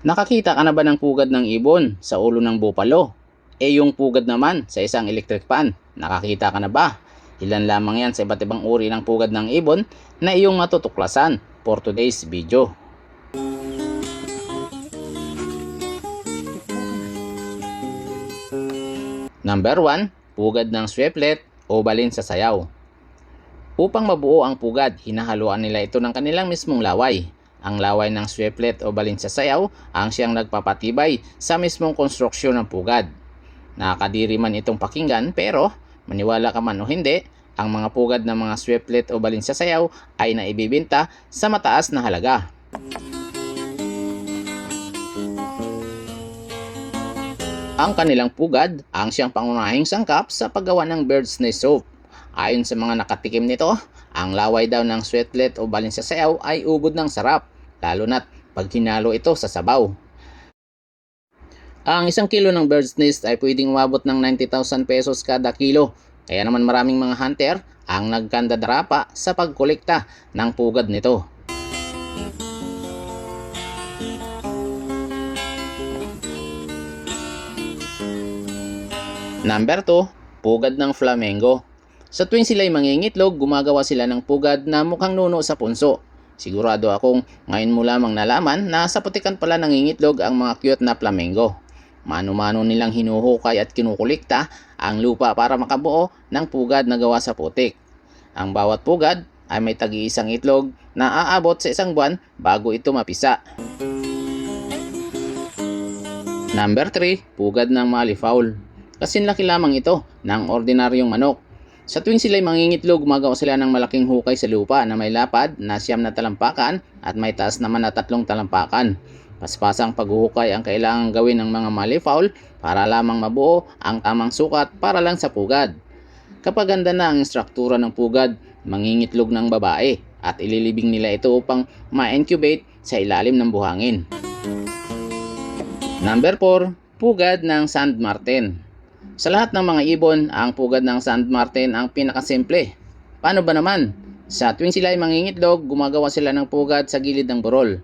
Nakakita ka na ba ng pugad ng ibon sa ulo ng bupalo? Yung pugad naman sa isang electric fan, nakakita ka na ba? Ilan lamang yan sa iba't ibang uri ng pugad ng ibon na iyong matutuklasan for today's video. Number 1, pugad ng swiftlet o balin sa sayaw. Upang mabuo ang pugad, hinahaluan nila ito ng kanilang mismong laway. Ang laway ng swiftlet o balin sa sayaw ang siyang nagpapatibay sa mismong konstruksyon ng pugad. Nakakadiri man itong pakinggan, pero maniwala ka man o hindi, ang mga pugad ng mga swiftlet o balin sa sayaw ay naibibenta sa mataas na halaga. Ang kanilang pugad ang siyang pangunahing sangkap sa paggawa ng bird's nest soap. Ayon sa mga nakatikim nito, ang laway daw ng swiftlet o balin sa sayaw ay ubod ng sarap, lalo na't pag hinalo ito sa sabaw. Ang 1 kilo ng bird's nest ay pwedeng umabot ng 90,000 pesos kada kilo, kaya naman maraming mga hunter ang nagkandadarapa sa pagkolekta ng pugad nito. Number 2, pugad ng flamingo. Sa tuwing sila'y mangingitlog, gumagawa sila ng pugad na mukhang nuno sa punso. Sigurado akong ngayon mo lamang nalaman na sa putikan pala nangingitlog ang mga cute na flamingo. Mano-mano nilang hinuhukay at kinukulikta ang lupa para makabuo ng pugad na gawa sa putik. Ang bawat pugad ay may tagi-isang itlog na aabot sa 1 buwan bago ito mapisa. Number 3, pugad ng malifaul. Kasinlaki lamang ito ng ordinaryong manok. Sa tuwing sila'y mangingitlog, gumagawa sila ng malaking hukay sa lupa na may lapad na 9 na talampakan at may taas naman na 3 talampakan. Paspasang paghuhukay ang kailangang gawin ng mga malifaul para lamang mabuo ang tamang sukat para lang sa pugad. Kapag ganda na ang struktura ng pugad, mangingitlog ng babae at ililibing nila ito upang ma-incubate sa ilalim ng buhangin. Number 4, pugad ng sand martin. Sa lahat ng mga ibon, ang pugad ng sand martin ang pinakasimple. Paano ba naman? Sa tuwing sila ay mangingitlog, gumagawa sila ng pugad sa gilid ng burol.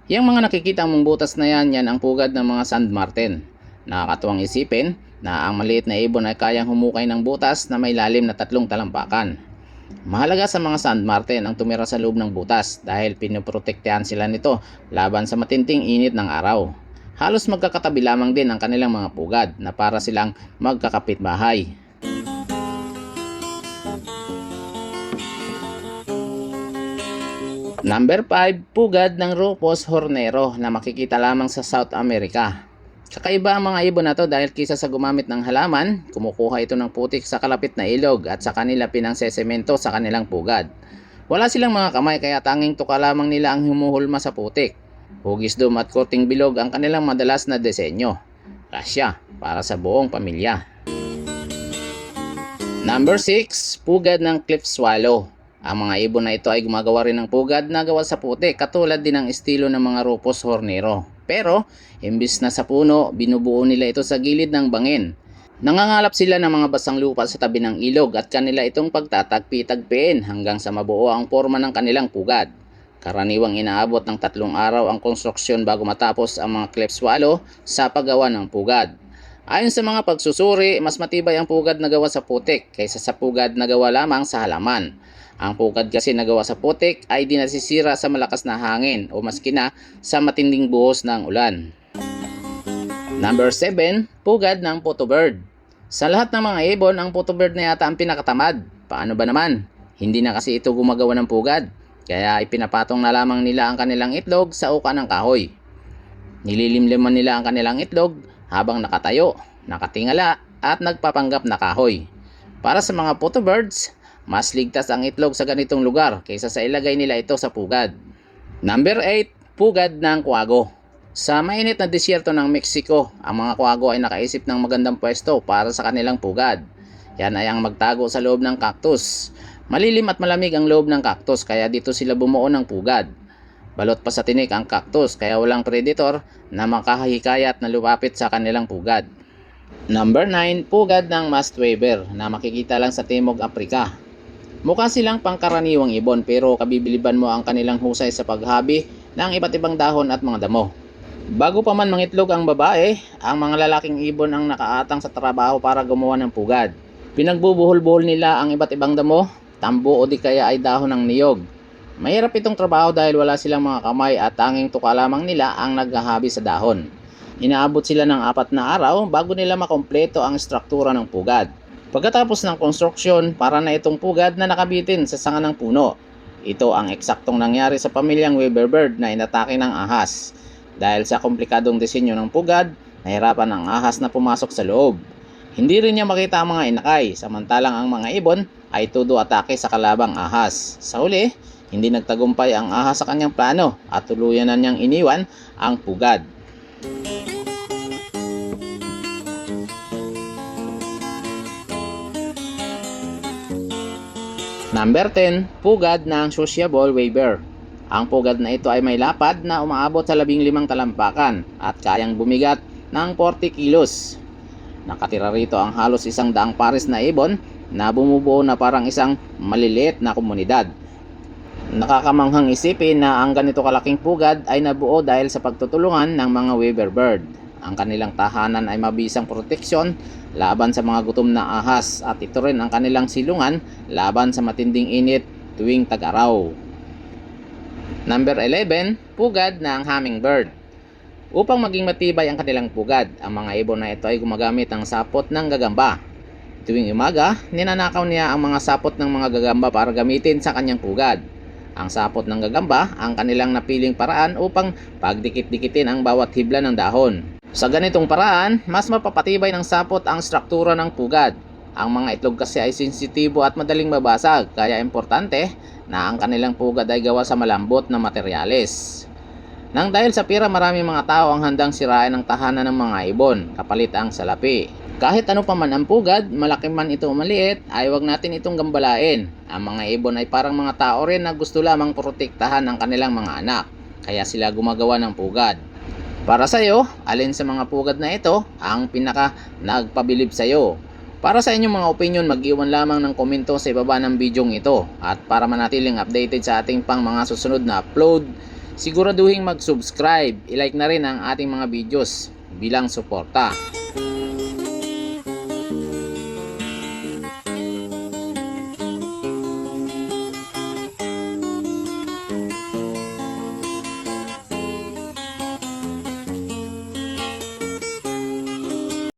Yang mga nakikita mong butas na yan ang pugad ng mga sand martin. Nakakatuwang isipin na ang maliit na ibon ay kayang humukay ng butas na may lalim na 3 talampakan. Mahalaga sa mga sand martin ang tumira sa loob ng butas dahil pinoprotektahan sila nito laban sa matinding init ng araw. Halos magkakatabi lamang din ang kanilang mga pugad na para silang magkakapitbahay. Number 5, pugad ng Rufous hornero na makikita lamang sa South America. Kakaiba ang mga ibon na to dahil kaysa sa gumamit ng halaman, kumukuha ito ng putik sa kalapit na ilog at sa kanila pinangsesemento sa kanilang pugad. Wala silang mga kamay kaya tanging tuka lamang nila ang humuhulma sa putik. Hugisdom at korting bilog ang kanilang madalas na disenyo. Kasya para sa buong pamilya. Number 6, pugad ng cliff swallow. Ang mga ibon na ito ay gumagawa rin ng pugad na gawa sa putik katulad din ng estilo ng mga Rufous hornero. Pero, imbis na sa puno, binubuo nila ito sa gilid ng bangin. Nangangalap sila ng mga basang lupa sa tabi ng ilog at kanila itong pagtatagpi-tagpiin hanggang sa mabuo ang forma ng kanilang pugad. Karaniwang inaabot ng 3 araw ang konstruksyon bago matapos ang mga cliff swallow sa paggawa ng pugad. Ayon sa mga pagsusuri, mas matibay ang pugad na gawa sa putik kaysa sa pugad na gawa lamang sa halaman. Ang pugad kasi na gawa sa putik ay di nasisira sa malakas na hangin o maski na sa matinding buhos ng ulan. Number 7, pugad ng photobird. Sa lahat ng mga ibon, ang photobird na yata ang pinakatamad. Paano ba naman? Hindi na kasi ito gumagawa ng pugad. Kaya ipinapatong na lamang nila ang kanilang itlog sa uka ng kahoy. Nililimliman nila ang kanilang itlog habang nakatayo, nakatingala at nagpapanggap na kahoy. Para sa mga photobirds, mas ligtas ang itlog sa ganitong lugar kaysa sa ilagay nila ito sa pugad. Number 8, pugad ng kwago. Sa mainit na disyerto ng Mexico, ang mga kwago ay nakaisip ng magandang pwesto para sa kanilang pugad. Yan ay ang magtago sa loob ng cactus. Malilim at malamig ang loob ng cactus kaya dito sila bumuo ng pugad. Balot pa sa tinik ang cactus kaya walang predator na makahihikayat na lumapit sa kanilang pugad. Number 9, pugad ng mastweaver na makikita lang sa Timog Afrika. Mukha silang pangkaraniwang ibon pero kabibiliban mo ang kanilang husay sa paghabi ng iba't ibang dahon at mga damo. Bago pa man mangitlog ang babae, ang mga lalaking ibon ang nakaatang sa trabaho para gumawa ng pugad. Pinagbubuhol-buhol nila ang iba't ibang damo, tambo o di kaya ay dahon ng niyog. Mahirap itong trabaho dahil wala silang mga kamay at tanging tuka lamang nila ang naghahabi sa dahon. Inaabot sila ng 4 na araw bago nila makompleto ang struktura ng pugad. Pagkatapos ng konstruksyon, para na itong pugad na nakabitin sa sanga ng puno. Ito ang eksaktong nangyari sa pamilyang Weaver bird na inatake ng ahas. Dahil sa komplikadong disenyo ng pugad, nahirapan ang ahas na pumasok sa loob. Hindi rin niya makita ang mga inakay, samantalang ang mga ibon ay todo atake sa kalabang ahas. Sa huli, hindi nagtagumpay ang ahas sa kanyang plano at tuluyan na niyang iniwan ang pugad. Number 10, pugad ng sociable weaver. Ang pugad na ito ay may lapad na umaabot sa 15 talampakan at kayang bumigat ng 40 kilos. Nakatira rito ang halos 100 pares na ibon na bumubuo na parang isang maliliit na komunidad. Nakakamanghang isipin na ang ganito kalaking pugad ay nabuo dahil sa pagtutulungan ng mga weaver bird. Ang kanilang tahanan ay mabisang proteksyon laban sa mga gutom na ahas at ito rin ang kanilang silungan laban sa matinding init tuwing tag-araw. Number 11, pugad ng hummingbird. Upang maging matibay ang kanilang pugad, ang mga ibon na ito ay gumagamit ng sapot ng gagamba. Tuwing umaga, ninanakaw niya ang mga sapot ng mga gagamba para gamitin sa kanyang pugad. Ang sapot ng gagamba ang kanilang napiling paraan upang pagdikit-dikitin ang bawat hibla ng dahon. Sa ganitong paraan, mas mapapatibay ng sapot ang struktura ng pugad. Ang mga itlog kasi ay sensitibo at madaling mabasag, kaya importante na ang kanilang pugad ay gawa sa malambot na materyales. Nang dahil sa pira, maraming mga tao ang handang sirain ang tahanan ng mga ibon, kapalit ang salapi. Kahit ano pa man ang pugad, malaki man ito o maliit, ay huwag natin itong gambalain. Ang mga ibon ay parang mga tao rin na gusto lamang protektahan ang kanilang mga anak, kaya sila gumagawa ng pugad. Para sa iyo, alin sa mga pugad na ito ang pinaka nagpabilib sa iyo? Para sa inyong mga opinion, mag-iwan lamang ng komento sa ibaba ng bidyong ito. At para manatiling updated sa ating pang mga susunod na upload, siguraduhin mag-subscribe, i-like na rin ang ating mga videos bilang suporta.